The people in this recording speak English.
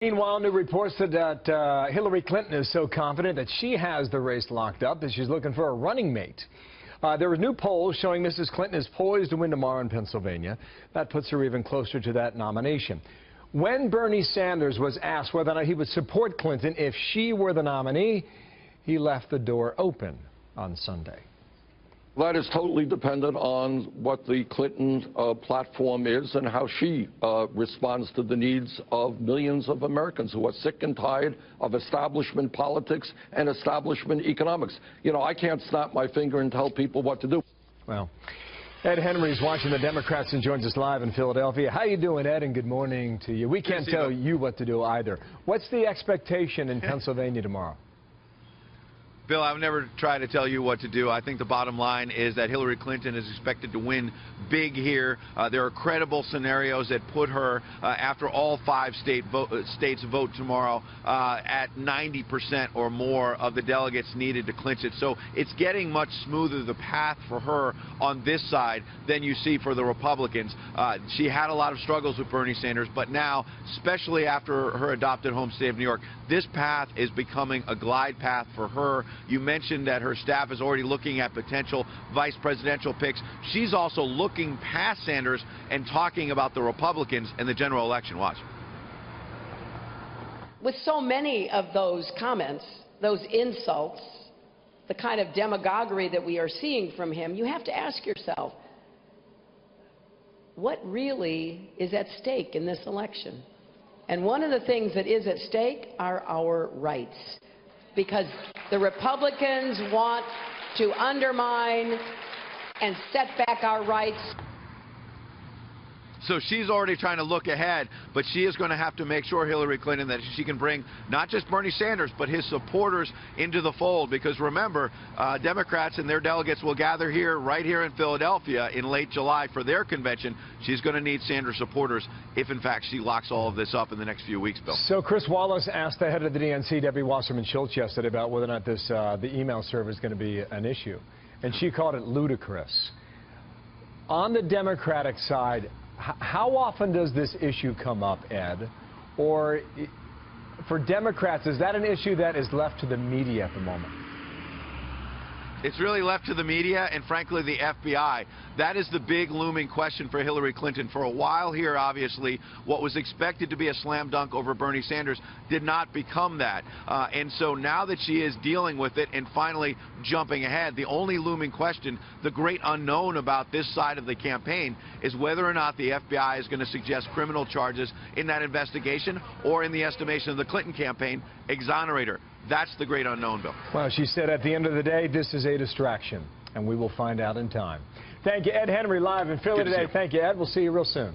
Meanwhile, new reports that Hillary Clinton is so confident that she has the race locked up that she's looking for a running mate. There were new polls showing Mrs. Clinton is poised to win tomorrow in Pennsylvania. That puts her even closer to that nomination. When Bernie Sanders was asked whether or not he would support Clinton if she were the nominee, he left the door open on Sunday. That is totally dependent on what the Clinton platform is and how she responds to the needs of millions of Americans who are sick and tired of establishment politics and establishment economics. You know, I can't snap my finger and tell people what to do. Well, Ed Henry's watching the Democrats and joins us live in Philadelphia. How you doing, Ed, and good morning to you. We can't tell you what to do either. What's the expectation in Pennsylvania tomorrow? Bill, I've never tried to tell you what to do. I think the bottom line is that Hillary Clinton is expected to win big here. There are credible scenarios that put her, after all 5 states vote tomorrow, at 90% or more of the delegates needed to clinch it. So it's getting much smoother, the path for her on this side than you see for the Republicans. She had a lot of struggles with Bernie Sanders, but now, especially after her adopted home state of New York, this path is becoming a glide path for her. You mentioned that her staff is already looking at potential vice presidential picks. She's also looking past Sanders and talking about the Republicans in the general election. Watch. With so many of those comments, those insults, the kind of demagoguery that we are seeing from him, you have to ask yourself, what really is at stake in this election? And one of the things that is at stake are our rights, because the Republicans want to undermine and set back our rights. So she's already trying to look ahead, but she is going to have to make sure, Hillary Clinton, that she can bring not just Bernie Sanders, but his supporters into the fold. Because remember, Democrats and their delegates will gather here, right here in Philadelphia in late July for their convention. She's going to need Sanders supporters if, in fact, she locks all of this up in the next few weeks, Bill. So Chris Wallace asked the head of the DNC, Debbie Wasserman Schultz, yesterday about whether or not this, the email server is going to be an issue. And she called it ludicrous. On the Democratic side, how often does this issue come up, Ed? Or for Democrats, is that an issue that is left to the media at the moment? It's really left to the media and, frankly, the FBI. That is the big looming question for Hillary Clinton. For a while here, obviously, what was expected to be a slam dunk over Bernie Sanders did not become that. And so now that she is dealing with it and finally jumping ahead, the only looming question, the great unknown about this side of the campaign, is whether or not the FBI is going to suggest criminal charges in that investigation or, in the estimation of the Clinton campaign, exonerate her. That's the great unknown, Bill. Well, she said at the end of the day, this is a distraction, and we will find out in time. Thank you, Ed Henry, live in Philly today. Thank you, Ed. We'll see you real soon.